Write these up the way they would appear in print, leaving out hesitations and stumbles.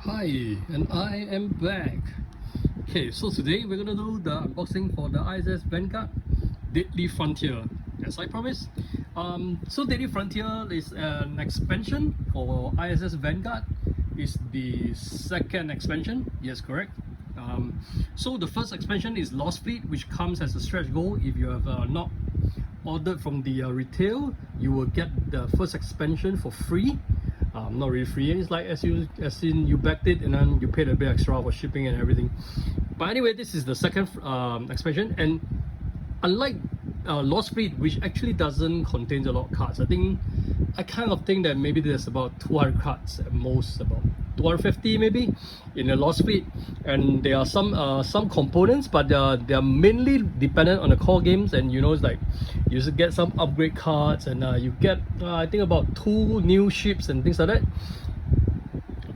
Hi, and I am back. Okay, so today we're gonna do the unboxing for the ISS Vanguard Deadly Frontier, as I promised. So Deadly Frontier is an expansion for ISS Vanguard. It's the second expansion. Yes, correct. So the first expansion is Lost Fleet, which comes as a stretch goal. If you have not ordered from the retail, you will get the first expansion for free. Not really free, it's like as in you backed it and then you paid a bit extra for shipping and everything. But anyway, this is the second expansion, and unlike Lost Fleet, which actually doesn't contain a lot of cards, I kind of think that maybe there's about 200 cards at most, about 250 maybe in the Lost Fleet, and there are some components, but they are mainly dependent on the core games. And you know, it's like you get some upgrade cards, and you get I think about 2 new ships and things like that.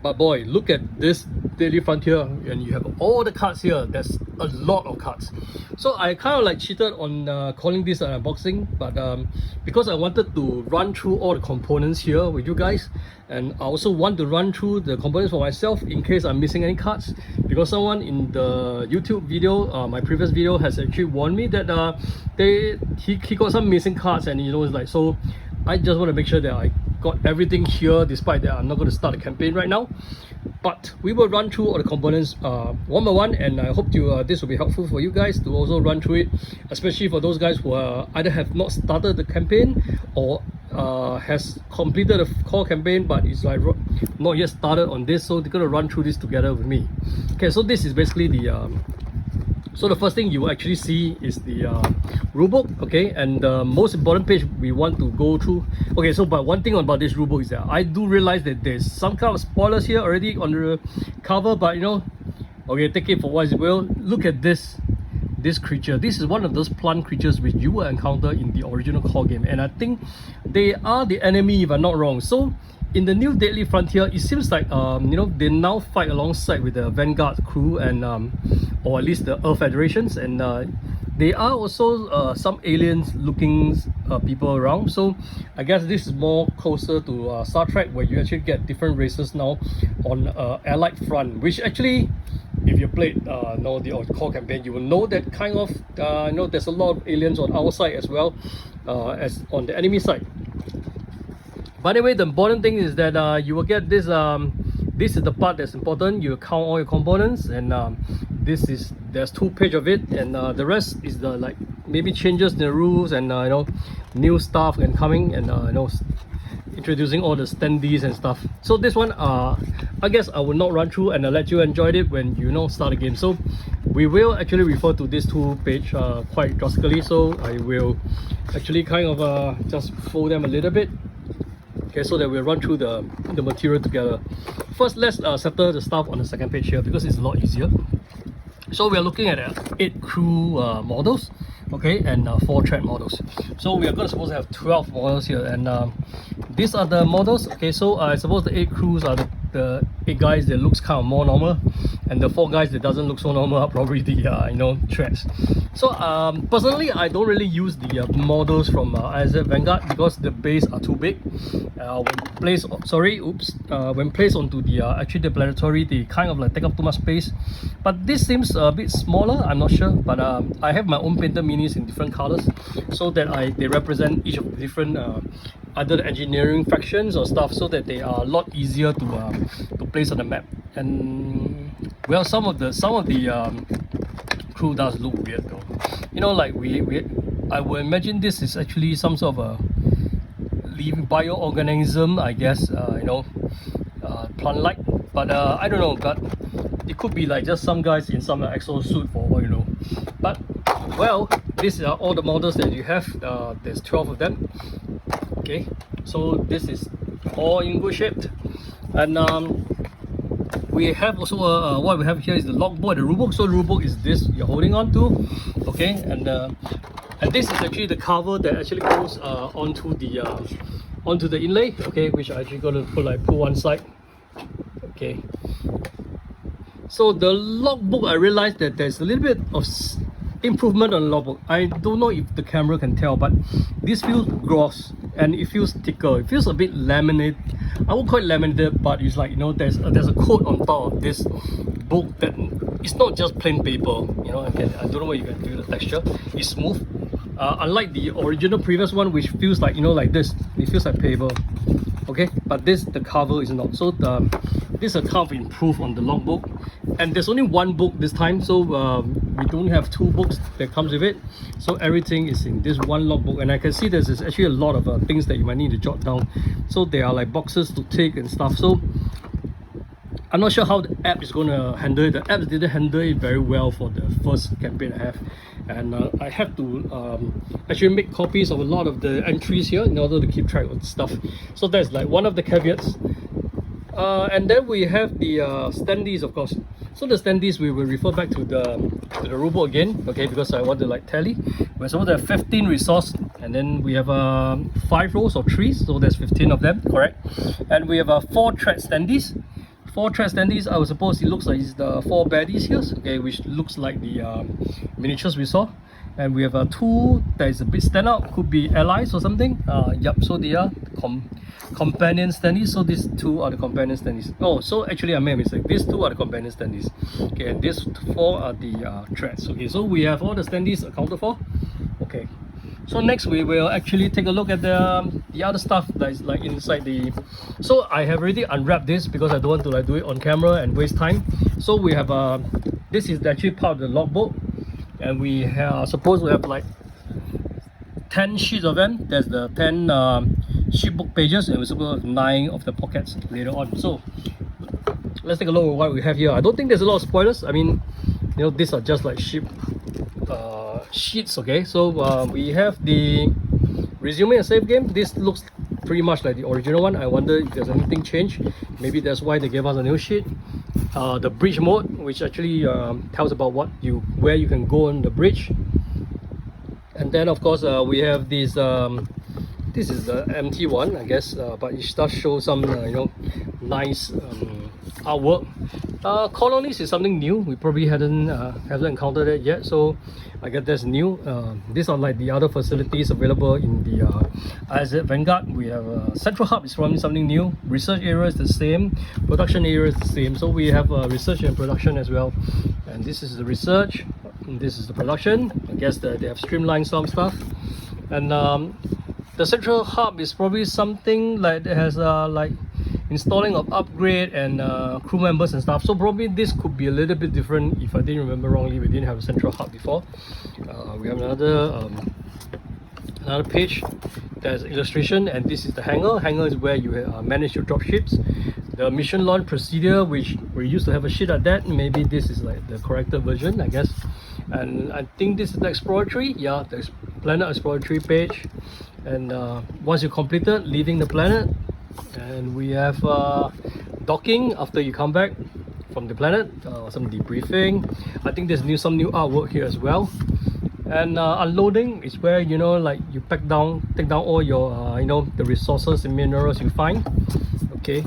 But boy, look at this Deadly Frontier, and you have all the cards here. There's a lot of cards. So I kind of like cheated on calling this an unboxing, but because I wanted to run through all the components here with you guys, and I also want to run through the components for myself in case I'm missing any cards, because someone in the YouTube video, my previous video, has actually warned me that he got some missing cards, and you know, it's like, so I just want to make sure that I got everything here, despite that I'm not going to start the campaign right now. But we will run through all the components one by one, and I hope this will be helpful for you guys to also run through it, especially for those guys who either have not started the campaign or has completed the core campaign but is like not yet started on this, so they're going to run through this together with me. Okay, so this is basically the so the first thing you actually see is the rulebook, okay, and the most important page we want to go through. Okay, so but one thing about this rulebook is that I do realize that there's some kind of spoilers here already on the cover, but you know, okay, take it for what it will. Look at this creature. This is one of those plant creatures which you will encounter in the original core game, and I think they are the enemy if I'm not wrong. So in the new Deadly Frontier, it seems like you know, they now fight alongside with the Vanguard crew, and or at least the Earth Federations, and there are also some aliens looking people around. So I guess this is more closer to Star Trek, where you actually get different races now on Allied front, which actually, if you played the core campaign, you will know that kind of you know, there's a lot of aliens on our side as well as on the enemy side. By the way, the important thing is that you will get this. This is the part that's important. You count all your components, and there's 2 pages of it, and the rest is the like maybe changes in the rules, and you know, new stuff and coming, and you know, introducing all the standees and stuff. So this one, I guess I will not run through, and I'll let you enjoy it when you know start the game. So we will actually refer to this 2 page quite drastically. So I will actually kind of just fold them a little bit. Okay, so that we'll run through the material together. First, let's settle the stuff on the second page here, because it's a lot easier. So we are looking at 8 crew models, okay, and 4 threat models. So we are supposed to have 12 models here, and these are the models. Okay, so I suppose the 8 crews are the 8 guys that looks kind of more normal, and the 4 guys that doesn't look so normal are probably the you know, threats. So personally, I don't really use the models from ISS Vanguard, because the base are too big. When placed onto the actually the planetary, they kind of like take up too much space. But this seems a bit smaller, I'm not sure, but I have my own painted minis in different colors, so that they represent each of the different either the engineering factions or stuff, so that they are a lot easier to place on the map. And well, some of the crew does look weird though. You know, like I would imagine this is actually some sort of a living bioorganism, I guess, you know, plant-like, but I don't know, but it could be like just some guys in some exosuit for all you know. But well, these are all the models that you have. There's 12 of them. Okay, so this is all in good shape, and we have also what we have here is the logbook and the rulebook. So the rulebook is this you're holding on to, okay, and this is actually the cover that actually goes onto the inlay, okay, which I actually got to put one side. Okay, so the logbook, I realized that there's a little bit of improvement on the logbook. I don't know if the camera can tell, but this feels gross, and it feels thicker. It feels a bit laminated. I won't call it laminated, but it's like, you know, there's a coat on top of this book that it's not just plain paper. You know, I don't know where you can feel the texture. It's smooth. Unlike the original previous one, which feels like, you know, like this. It feels like paper. Okay, but the cover is not. So this is a kind of improve on the logbook, and there's only one book this time, so we don't have two books that comes with it. So everything is in this one logbook, and I can see there's actually a lot of things that you might need to jot down. So there are like boxes to take and stuff. So I'm not sure how the app is going to handle it. The app didn't handle it very well for the first campaign I have, and I have to actually make copies of a lot of the entries here in order to keep track of stuff. So that's like one of the caveats. And then we have the standees, of course. So the standees, we will refer back to the rulebook again, okay, because I want to like tally. We're supposed to have 15 resource, and then we have 5 rows or trees, so there's 15 of them, correct? And we have 4 thread standees. 4 thread standees, I would suppose it looks like it's the 4 baddies here, okay, which looks like the miniatures we saw. And we have 2 that is a bit stand out, could be allies or something. Yep, so they are companion standees. So these 2 are the companion standees. Oh, so actually I made a mistake. These 2 are the companion standees. Okay, and these 4 are the threads. Okay, so we have all the standees accounted for. Okay. So next we will actually take a look at the other stuff that is like inside the. So I have already unwrapped this because I don't want to like do it on camera and waste time. So we have this is actually part of the logbook, and we are supposed to have like 10 sheets of them. There's the 10 sheetbook pages, and we're supposed to have 9 of the pockets later on. So let's take a look at what we have here. I don't think there's a lot of spoilers. I mean, you know, these are just like sheets. Okay, so we have the resume and save game. This looks pretty much like the original one. I wonder if there's anything changed. Maybe that's why they gave us a new sheet. The bridge mode, which actually tells about where you can go on the bridge. And then of course we have this this is the empty one, I guess, but it does show some you know, nice artwork. Colonies is something new. We probably hasn't encountered it yet, so I guess that's new. These are like the other facilities available in the ISS Vanguard. We have central hub is probably something new. Research area is the same. Production area is the same. So we have research and production as well. And this is the research. And this is the production. I guess that they have streamlined some stuff. And the central hub is probably something like that has like installing of upgrade and crew members and stuff. So probably this could be a little bit different. If I didn't remember wrongly, we didn't have a central hub before. We have another page. There's illustration, and this is the hangar. Hangar is where you manage your dropships. The mission launch procedure, which we used to have a sheet at that. Maybe this is like the corrected version, I guess. And I think this is the exploratory. Yeah, the planet exploratory page. And once you completed leaving the planet, and we have docking after you come back from the planet, some debriefing. I think there's some new artwork here as well. And unloading is where, you know, like you take down all your you know, the resources and minerals you find. Okay,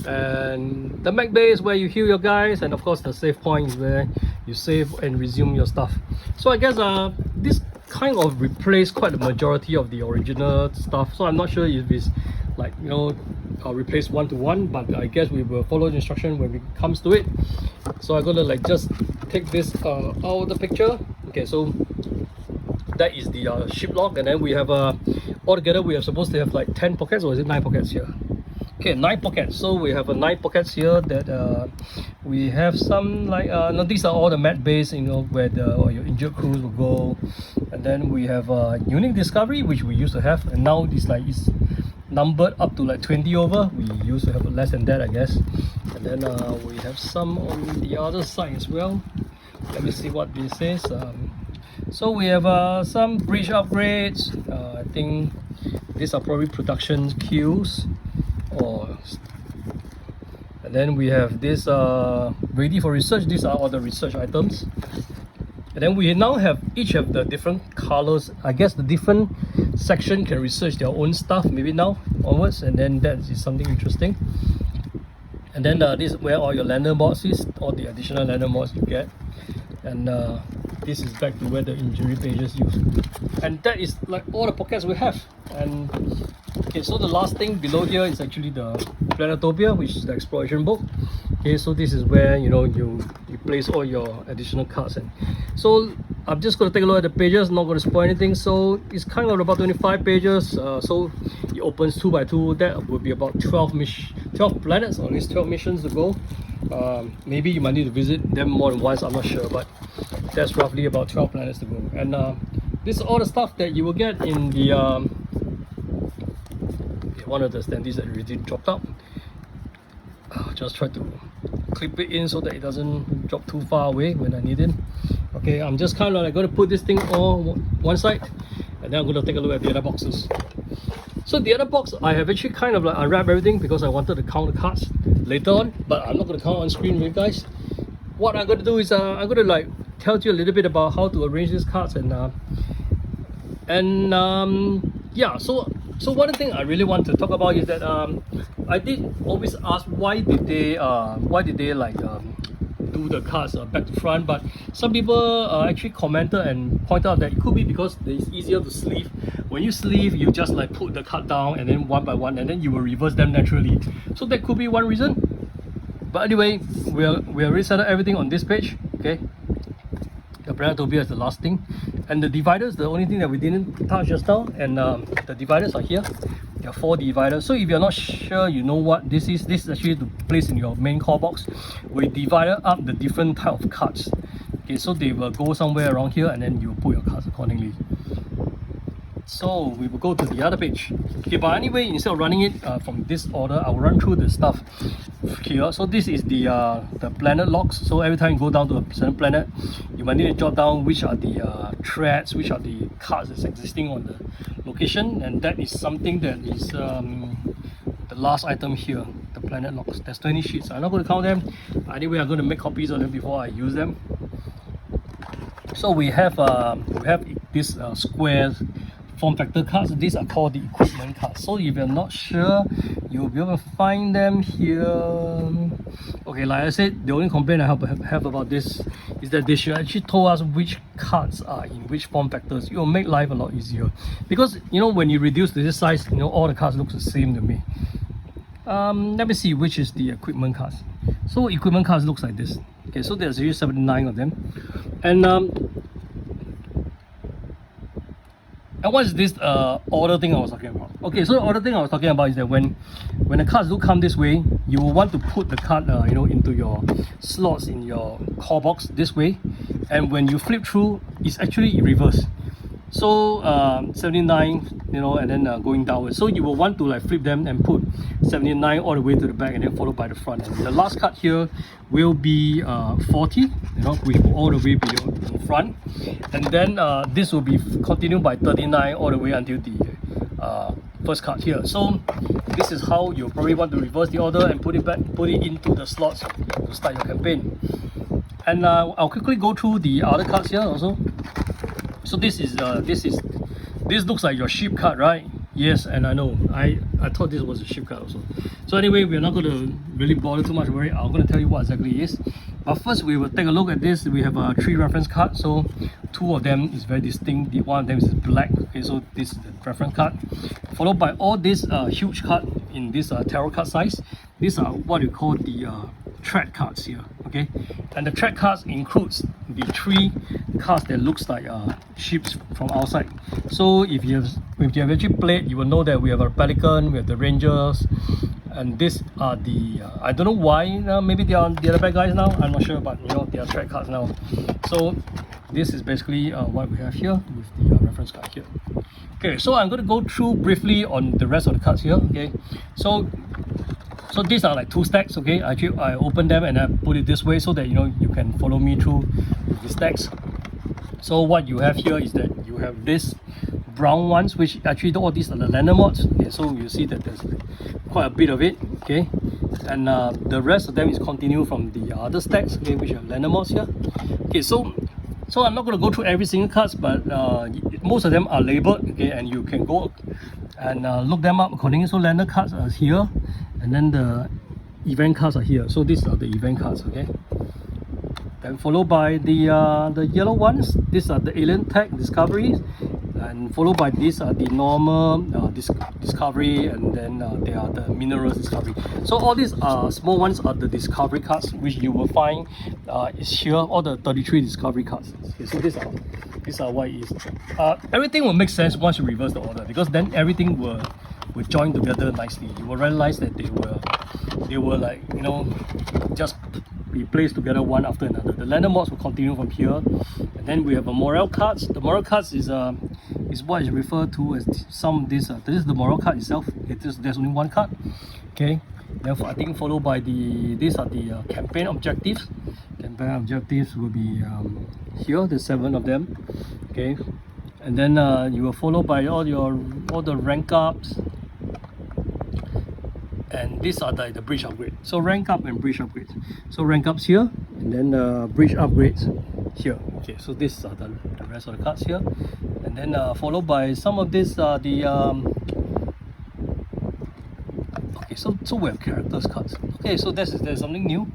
and the mech bay is where you heal your guys, and of course the save point is where you save and resume your stuff. So I guess this kind of replaced quite the majority of the original stuff. So I'm not sure if it's like, you know, replace one-to-one, but I guess we will follow the instruction when it comes to it. So I'm gonna like just take this out of the picture. Okay, so that is the ship log, and then we have altogether we are supposed to have like 10 pockets, or is it 9 pockets here? Okay, 9 pockets. So we have 9 pockets here that we have some like no, these are all the mat bays, you know, where your injured crews will go. And then we have unique discovery, which we used to have, and now it's numbered up to like 20 over. We used to have less than that, I guess. And then we have some on the other side as well. Let me see what this says. So we have some bridge upgrades. I think these are probably production queues. And then we have this ready for research. These are all the research items. And then we now have each of the different colors. I guess the different section can research their own stuff, maybe now onwards, and then that is something interesting. And then this is where all your lander mods is, all the additional lander mods you get. and this is back to where the injury pages used, and that is like all the pockets we have. And okay, so the last thing below here is actually the Planetopia, which is the exploration book. Okay, so this is where you place all your additional cards. And so I'm just going to take a look at the pages, not going to spoil anything. So it's kind of about 25 pages, so it opens 2 by 2. That would be about 12 planets, or at least 12 missions to go. Maybe you might need to visit them more than once, I'm not sure, but that's roughly about 12 planets to go. And this is all the stuff that you will get in the one of the standees that already dropped out. Just try to clip it in so that it doesn't drop too far away when I need it. Okay, I'm just kind of like going to put this thing on one side, and then I'm going to take a look at the other boxes. So the other box, I have actually kind of like unwrapped everything because I wanted to count the cards later on, but I'm not going to count on screen with you guys. What I'm going to do is I'm going to like tell you a little bit about how to arrange these cards, and yeah. So one thing I really want to talk about is that I did always ask why did they like do the cards back to front, but some people actually commented and pointed out that it could be because it's easier to sleeve. When you sleeve, you just like put the card down and then one by one, and then you will reverse them naturally. So that could be one reason. But anyway, we already set up everything on this page. Okay, the Planetopia is the last thing, and the dividers, the only thing that we didn't touch just now. And the dividers are here. There are 4 dividers. So if you're not sure, you know what this is. This is actually to place in your main core box. We divided up the different type of cards. Okay, so they will go somewhere around here, and then you put your cards accordingly. So we will go to the other page. Okay, but anyway, instead of running it from this order, I'll run through the stuff here. So this is the planet logs. So every time you go down to a certain planet, you might need to jot down which are the threads, which are the cards that's existing on the location, and that is something that is the last item here, the planet logs. There's 20 sheets. I'm not going to count them. Anyway, I'm going to make copies of them before I use them. So we have this square form factor cards. These are called the equipment cards. So if you're not sure, you'll be able to find them here. Okay, like I said, the only complaint I have about this is that they should actually tell us which cards are in which form factors. It will make life a lot easier, because when you reduce to this size, all the cards look the same to me. Let me see which is the equipment cards. So equipment cards looks like this. Okay, so there's usually 79 of them, and what is this order thing I was talking about? Okay, so the order thing I was talking about is that when the cards do come this way, you will want to put the card into your slots in your core box this way, and when you flip through, it's actually in reverse. So 79, and then going downwards. So you will want to like flip them and put 79 all the way to the back, and then followed by the front. And the last card here will be 40, which will all the way be in front, and then this will be continued by 39 all the way until the first card here. So this is how you probably want to reverse the order and put it into the slots to start your campaign. And I'll quickly go through the other cards here also. So this looks like your ship card, right? Yes, and I know I thought this was a ship card also. So anyway, we're not going to really bother too much about it. I'm going to tell you what exactly it is. But first, we will take a look at this. We have 3 reference cards. So 2 of them is very distinct. One of them is black. Okay, so this is the reference card, followed by all this huge card in this tarot card size. These are what you call the thread cards here. Okay, and the thread cards includes the 3 cards that looks like ships from outside. So if you have actually played, you will know that we have a Pelican, we have the Rangers, and these are the I don't know why maybe they are the other bad guys now, I'm not sure, but they are thread cards now. So this is basically what we have here with the reference card here. Okay, so I'm going to go through briefly on the rest of the cards here. Okay, so these are like 2 stacks. Okay, actually I open them and I put it this way so that you can follow me through the stacks. So what you have here is that you have this brown ones, which actually all these are the lander mods. Okay, so you see that there's quite a bit of it. Okay, and the rest of them is continued from the other stacks. Okay, which are lander mods here. Okay, so I'm not going to go through every single cards, but most of them are labeled. Okay, and you can go and look them up accordingly. So lander cards are here, and then the event cards are here. So these are the event cards. Okay, Then followed by the yellow ones. These are the alien tech discoveries, and followed by these are the normal discovery, and then they are the minerals discovery. So all these small ones are the discovery cards, which you will find is here, all the 33 discovery cards. Okay, so these are what it is. Everything will make sense once you reverse the order, because then everything will join together nicely. You will realize that they were like, you know, just be placed together one after another. The lander mods will continue from here, and then we have a morale cards. The morale cards is what is referred to as some of this. This is the morale card itself. There's only one card. Okay, therefore I think followed by these are the campaign objectives. Campaign objectives will be here. There's 7 of them. Okay, and then you will follow by all the rank ups. And these are the bridge upgrade. So rank up and bridge upgrades. So rank ups here, and then bridge upgrades here. Okay, so these are the rest of the cards here, and then followed by some of these okay, so we have characters cards. Okay, so there's something new.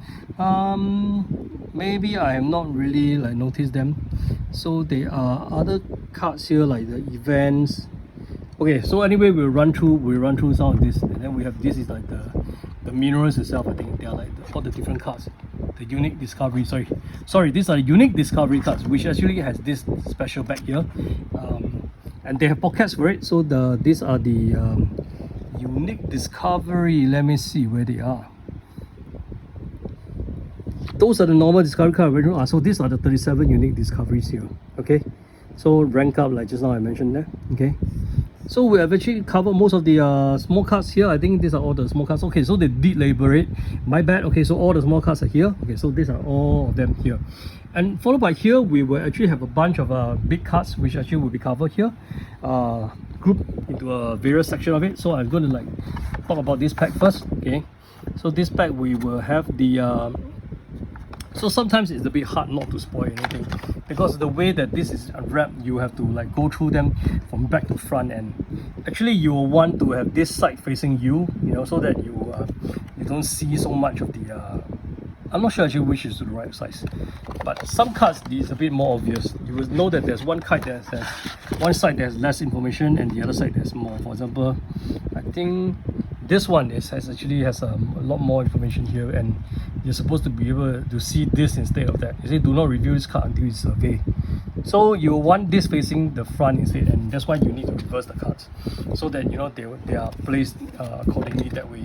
Maybe I have not really like noticed them. So there are other cards here like the events. Okay, so anyway, we'll run through some of this, and then we have this is like the minerals itself. I think they are like all the different cards. The unique discovery, sorry, these are unique discovery cards, which actually has this special back here, and they have pockets for it. So these are the unique discovery. Let me see where they are. Those are the normal discovery cards. So these are the 37 unique discoveries here. Okay, so rank up like just now I mentioned there. Okay. So we have actually covered most of the small cards here. I think these are all the small cards. Okay, so they did label it. My bad. Okay, so all the small cards are here. Okay, so these are all of them here. And followed by here, we will actually have a bunch of big cards, which actually will be covered here, grouped into a various section of it. So I'm going to like talk about this pack first. Okay, so this pack we will have the so sometimes it's a bit hard not to spoil anything, because the way that this is unwrapped, you have to like go through them from back to front, and actually you will want to have this side facing you, you know, so that you don't see so much of the I'm not sure actually which is the right size, but some cards is a bit more obvious. You will know that there's one card that has one side that has less information and the other side has more. For example, I think this one actually has a lot more information here, and you're supposed to be able to see this instead of that. You say do not review this card until it's survey. So you want this facing the front instead, and that's why you need to reverse the cards, so that you know they are placed accordingly that way.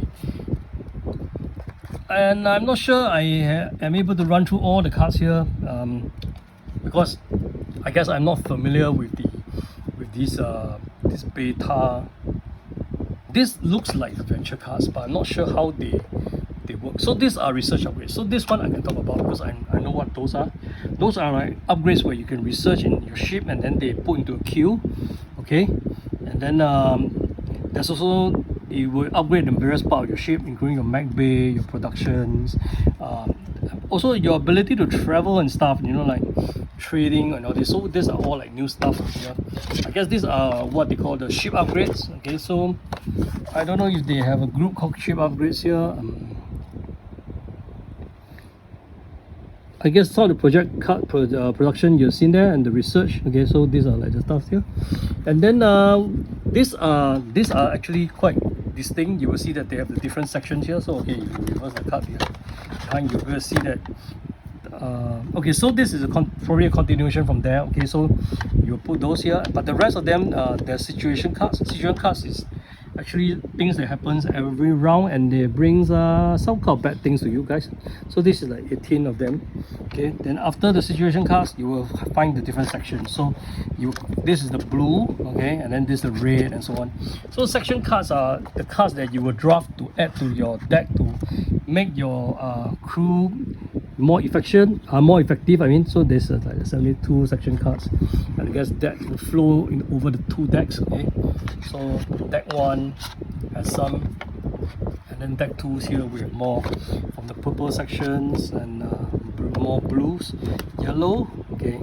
And I'm not sure I am able to run through all the cards here, because I guess I'm not familiar with this beta. This looks like adventure cards, but I'm not sure how they work. So these are research upgrades. So this one I can talk about because I know what those are. Those are like upgrades where you can research in your ship and then they put into a queue. Okay, and then there's also, it will upgrade the various parts of your ship, including your mech bay, your productions, also your ability to travel and stuff, you know, like trading and all this. So these are all like new stuff here. I guess these are what they call the ship upgrades. Okay, so I don't know if they have a group called ship upgrades here. I guess some of the project card production you've seen there, and the research. Okay, so these are like the stuff here, and then these are actually quite distinct. You will see that they have the different sections here. So okay, you reverse the card here, and you will see that. Okay, so this is probably a continuation from there. Okay, so you put those here, but the rest of them, they're situation cards. Situation cards is actually things that happens every round, and they brings some kind of bad things to you guys. So this is like 18 of them. Okay, then after the situation cards, you will find the different sections. So this is the blue, okay, and then this is the red, and so on. So section cards are the cards that you will draft to add to your deck to make your crew more effective. I mean, so there's like 72 section cards, and I guess that will flow over the 2 decks. Okay, so deck 1 has some, and then deck 2 here we have more from the purple sections, and more blues, yellow. Okay,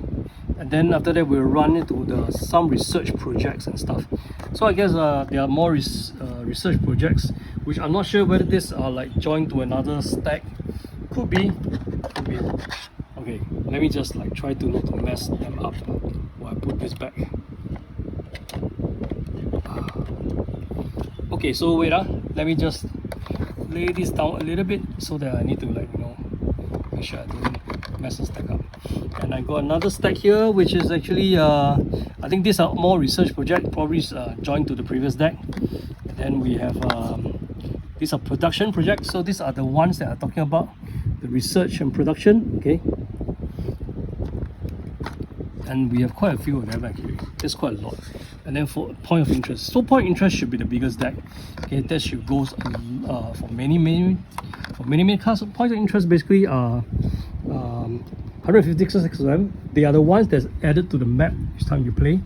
and then after that we'll run into some research projects and stuff. So I guess there are more research projects, which I'm not sure whether these are like joined to another stack. Could be. Okay, let me just like try to not to mess them up while I put this back. Okay, so wait, let me just lay this down a little bit so that I need to like, you know, make sure I don't mess the stack up. And I got another stack here, which is actually I think these are more research project, probably joined to the previous deck. And then we have these are production projects, so these are the ones that I'm talking about, the research and production. Okay, and we have quite a few of them actually. There's quite a lot. And then for point of interest, so point of interest should be the biggest deck. Okay, that should go for many cards. Point of interest basically are 156 of them. They are the ones that's added to the map each time you play.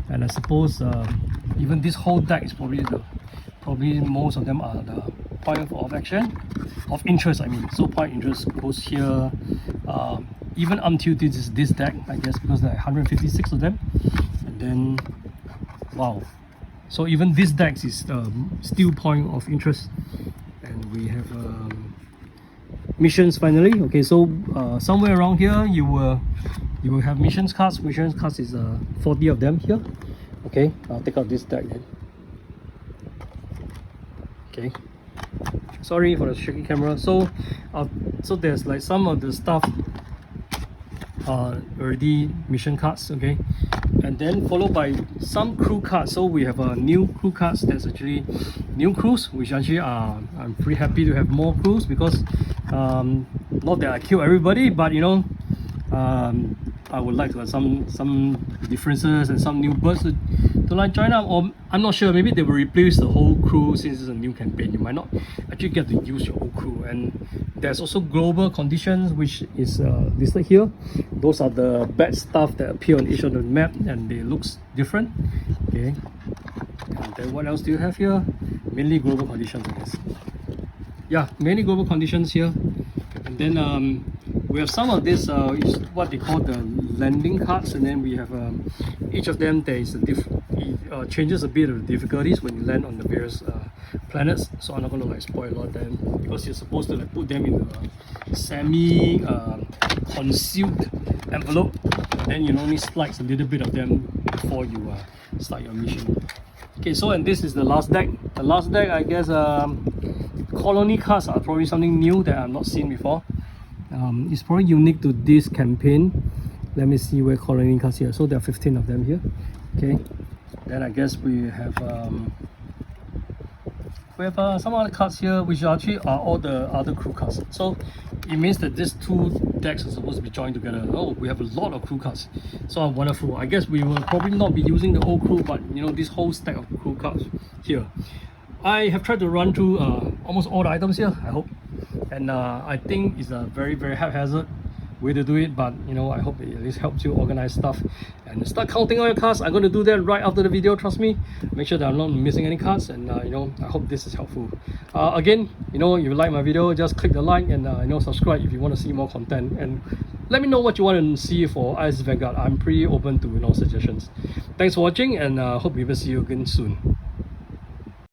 And I suppose even this whole deck is probably most of them are the point of action, of interest. I mean, so point interest goes here. Even until this deck, I guess, because there are 156 of them. And then, wow, so even this deck is still point of interest. And we have missions finally. Okay, so somewhere around here you will have missions cards. Missions cards is 40 of them here. Okay, I'll take out this deck then. Okay, sorry for the shaky camera. So so there's like some of the stuff already mission cards. Okay, and then followed by some crew cards. So we have a new crew cards. That's actually new crews, which actually I'm pretty happy to have more crews, because not that I kill everybody, but you know, I would like to have some differences and some new birds to like join up. Or I'm not sure, maybe they will replace the whole crew. Since it's a new campaign, you might not actually get to use your whole crew. And there's also global conditions, which is listed here. Those are the bad stuff that appear on each of the map, and they looks different. Okay, and then what else do you have here? Mainly global conditions, I guess. Yeah, many global conditions here. And then we have some of this is what they call the landing cards, and then we have each of them, there is a changes a bit of the difficulties when you land on the various planets. So I'm not going to like spoil a lot of them, because you're supposed to like put them in a semi concealed envelope, and then you only slice a little bit of them before you start your mission. Okay, so and this is the last deck. The last deck, I guess, colony cards are probably something new that I've not seen before. It's probably unique to this campaign. Let me see where colony cards here. So there are 15 of them here. Okay, then I guess we have some other cards here, which actually are all the other crew cards. So it means that these two decks are supposed to be joined together. Oh, we have a lot of crew cards. So wonderful. I guess we will probably not be using the old crew, but you know, this whole stack of crew cards here. I have tried to run through almost all the items here, I hope. And I think it's a very haphazard way to do it, but you know, I hope it at least helps you organize stuff and start counting all your cards. I'm going to do that right after the video, trust me. Make sure that I'm not missing any cards, and you know, I hope this is helpful. Again, you know, if you like my video, just click the like and you know, subscribe if you want to see more content, and let me know what you want to see for ISS Vanguard. I'm pretty open to, you know, suggestions. Thanks for watching, and hope we will see you again soon.